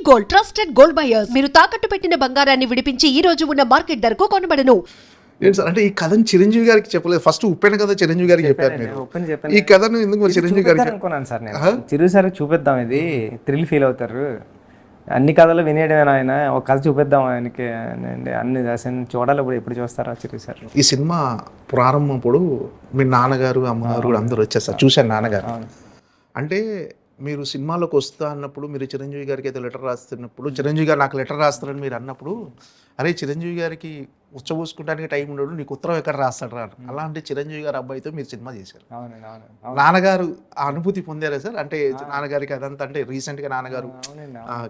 Gold, trusted gold buyers. మీరు తాకట్టు పెట్టిన బంగారాన్ని విడిపించి ఈ రోజు ఉన్న మార్కెట్ ధరకు కొనబడను. ఏంటి సార్ అంటే ఈ కథను చిరంజీవి గారికి చెప్పలేదు, ఫస్ట్ ఉప్పెన కథ చిరంజీవి గారికి చెప్పారు మీరు. ఈ కథను ఎందుకు మరి చిరంజీవి గారికి అనుకున్నాను సార్ నేను. చిరు సార్ చూపిద్దాం, ఇది థ్రిల్ ఫీల్ అవుతారు, అన్ని కథలు వినేయడమేనా ఆయన, ఒక కథ చూపిద్దాం ఆయనకి అన్ని చూడాలి. ఇప్పుడు ఎప్పుడు చూస్తారా చిరు సార్? ఈ సినిమా ప్రారంభప్పుడు మీ నాన్నగారు అమ్మగారు కూడా అందరూ వచ్చేస్తారు, చూశాను నాన్నగారు. అంటే మీరు సినిమాలోకి వస్తా అన్నప్పుడు మీరు చిరంజీవి గారికి అయితే లెటర్ రాస్తున్నప్పుడు చిరంజీవి గారు నాకు లెటర్ రాస్తారని మీరు అన్నప్పుడు, అరే చిరంజీవి గారికి ఉచ్చబోసుకోవడానికి టైం ఉండడు, నీకు ఉత్తరం ఎక్కడ రాస్తాడు రా. అలాంటి చిరంజీవి గారి అబ్బాయితో మీరు సినిమా చేశారు. నాన్నగారు ఆ అనుభూతి పొందారా సార్? అంటే నాన్నగారికి అదంతా, అంటే రీసెంట్గా నాన్నగారు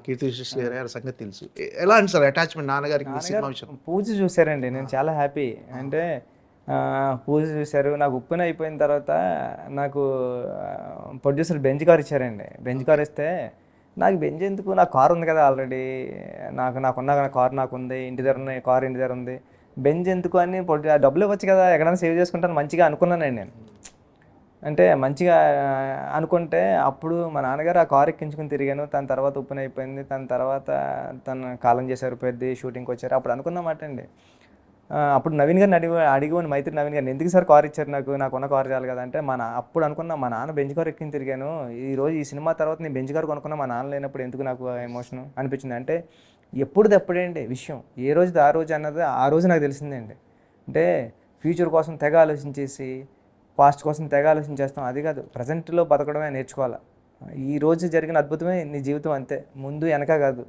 కీర్తి సురేష్ గారి సంగతి తెలుసు. ఎలా అండి సార్ అటాచ్మెంట్ నాన్నగారికి సినిమా విషయం? పూజ చూసారండి, నేను చాలా హ్యాపీ. అంటే పూజ చూశారు. నాకు ఉప్పెన అయిపోయిన తర్వాత నాకు ప్రొడ్యూసర్ బెంజ్ కార్ ఇచ్చారండి. బెంజ్ కార్ ఇస్తే నాకు బెంజ్ ఎందుకు, నాకు కారు ఉంది కదా ఆల్రెడీ, నాకున్న కారు నాకు ఉంది, ఇంటి దగ్గర ఉన్న కారు ఇంటి దగ్గర ఉంది, బెంజ్ ఎందుకు అని డబ్బులు ఇవ్వచ్చు కదా, ఎక్కడైనా సేవ్ చేసుకుంటాను మంచిగా అనుకున్నానండి నేను. అంటే మంచిగా అనుకుంటే అప్పుడు మా నాన్నగారు ఆ కారు ఎక్కించుకుని తిరిగాను. తన తర్వాత ఉప్పెన అయిపోయింది, తన తర్వాత తను కాలం చేశారు, పెద్ద షూటింగ్కి వచ్చారు. అప్పుడు అనుకున్నమాట అండి. అప్పుడు నవీన్ గారిని అడిగిపోయి మైత్రి నవీన్ గారిని, ఎందుకు సార్ కారు ఇచ్చారు నాకున్న కారు చాలు కదా అంటే, అప్పుడు అనుకున్నా మా నాన్న బెంచ్ కారు ఎక్కిని తిరిగాను, ఈరోజు ఈ సినిమా తర్వాత నేను బెంచ్ కారు కొనుక్కున్నా, మా నాన్న లేనప్పుడు ఎందుకు నాకు ఎమోషన్ అనిపించింది. అంటే ఎప్పుడుదప్పుడేంటి విషయం, ఏ రోజుది ఆ రోజు అన్నది ఆ రోజు నాకు తెలిసిందండి. అంటే ఫ్యూచర్ కోసం తెగ ఆలోచించేసి పాస్ట్ కోసం తెగ ఆలోచించేస్తాం, అది కాదు, ప్రజెంట్లో బతకడమే నేర్చుకోవాలి. ఈ రోజు జరిగిన అద్భుతమే నీ జీవితం, అంతే, ముందు వెనక కాదు.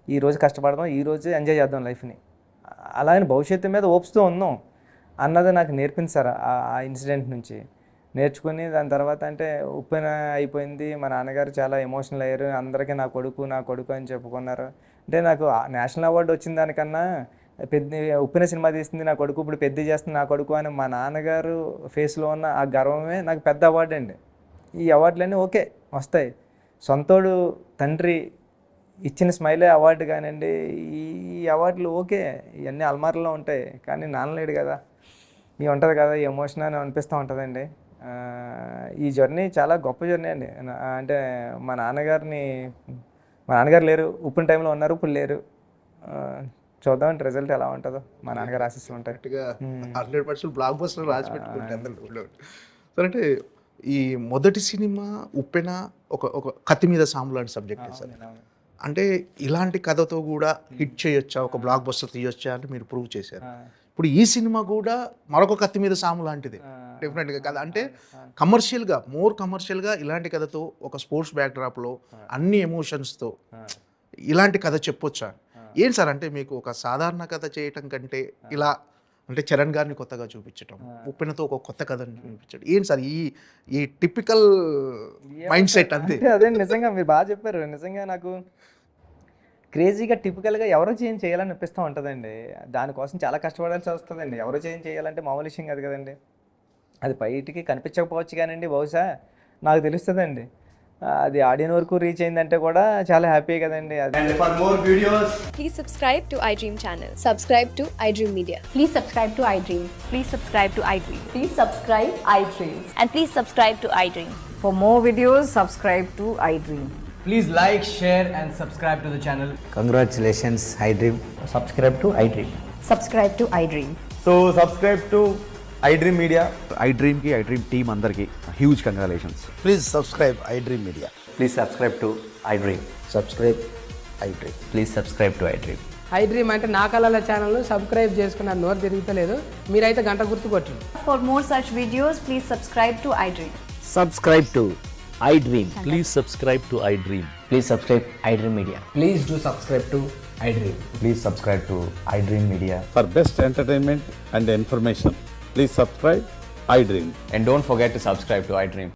ఈ రోజు కష్టపడదాం, ఈ రోజు ఎంజాయ్ చేద్దాం లైఫ్ని, అలాగే భవిష్యత్తు మీద ఓపుస్తూ ఉన్నాం అన్నది నాకు నేర్పింది సార్. ఆ ఇన్సిడెంట్ నుంచి నేర్చుకుని దాని తర్వాత అంటే ఉప్పెన అయిపోయింది, మా నాన్నగారు చాలా ఎమోషనల్ అయ్యారు, అందరికీ నా కొడుకు అని చెప్పుకున్నారు. అంటే నాకు నేషనల్ అవార్డు వచ్చిన దానికన్నా పెద్ద ఉప్పెన సినిమా తీసింది నా కొడుకు, ఇప్పుడు పెద్ద చేస్తుంది నా కొడుకు అని మా నాన్నగారు ఫేస్లో ఉన్న ఆ గర్వమే నాకు పెద్ద అవార్డు అండి. ఈ అవార్డులన్నీ ఓకే వస్తాయి, సొంతోడు తండ్రి ఇచ్చిన స్మైలే అవార్డు కానివ్వండి, ఈ అవార్డులు ఓకే ఇవన్నీ అల్మార్లో ఉంటాయి, కానీ నాన్నలేడు కదా, ఇవి ఉంటుంది కదా, ఈ ఎమోషన్ అని అనిపిస్తూ ఉంటుందండి. ఈ జర్నీ చాలా గొప్ప జర్నీ అండి. అంటే మా నాన్నగారు లేరు, ఉప్పిన టైంలో ఉన్నారు, ఇప్పుడు లేరు. చూద్దామంటే రిజల్ట్ ఎలా ఉంటుందో, మా నాన్నగారు ఆశీస్సులు ఉంటాయి. 100% బ్లాక్ బస్టర్ రాసి పెట్టుకుంటే. సరే, అంటే ఈ మొదటి సినిమా ఉప్పెన ఒక కత్తి మీద సాము లాంటి సబ్జెక్ట్ సార్. అంటే ఇలాంటి కథతో కూడా హిట్ చేయొచ్చా, ఒక బ్లాక్ బస్టర్ తీయొచ్చా అని మీరు ప్రూవ్ చేశారు. ఇప్పుడు ఈ సినిమా కూడా మరొక కత్తి మీద సాము లాంటిది డెఫినెట్గా కదా. అంటే మోర్ కమర్షియల్గా ఇలాంటి కథతో ఒక స్పోర్ట్స్ బ్యాక్డ్రాప్లో అన్ని ఎమోషన్స్తో ఇలాంటి కథ చెప్పొచ్చా? ఏంటి సార్ అంటే మీకు ఒక సాధారణ కథ చేయటం కంటే ఇలా, అంటే చరణ్ గారిని కొత్తగా చూపించటం, ఉప్పెనతో ఒక కొత్త కథను చూపించడం, ఏంటి సార్ ఈ టిపికల్ మైండ్ సెట్? అంతే అదే నిజంగా మీరు బాగా చెప్పారు. నిజంగా నాకు క్రేజీగా టిపికల్గా ఎవరో చేయాలని అనిపిస్తూ ఉంటుందండి. దానికోసం చాలా కష్టపడాల్సి వస్తుందండి. ఎవరో చేయాలంటే మామూలు విషయం కాదు కదండి. అది బయటికి కనిపించకపోవచ్చు కానండి, బహుశా నాకు తెలుస్తుందండి. అది ఆడియన్ వరకు రీచ్ అయిందంటే కూడా చాలా హ్యాపీ కదండి. And for more videos, please subscribe to iDream channel. Subscribe to iDream Media. Please subscribe to iDream. Please subscribe to iDream. Please subscribe iDream. And please subscribe to iDream. For more videos, subscribe to iDream. please like, share and subscribe to the channel. Congratulations, iDream. Subscribe to iDream. Subscribe to iDream. So subscribe to iDream Media. iDream team andarki huge congratulations. Please subscribe iDream Media. Please subscribe to iDream. Subscribe iDream. Please subscribe to iDream. iDream అంటే నా కళల ఛానల్ను subscribe చేసుకున్నారు, నోరు తిరుగుతలేదు, మీరైతే గంట గుర్తు కొట్టండి. For more such videos, please subscribe to iDream. Subscribe to iDream. Please subscribe to iDream. Please subscribe iDream Media. Please do subscribe to iDream. Please subscribe to iDream Media. For best entertainment and information, please subscribe iDream. And don't forget to subscribe to iDream.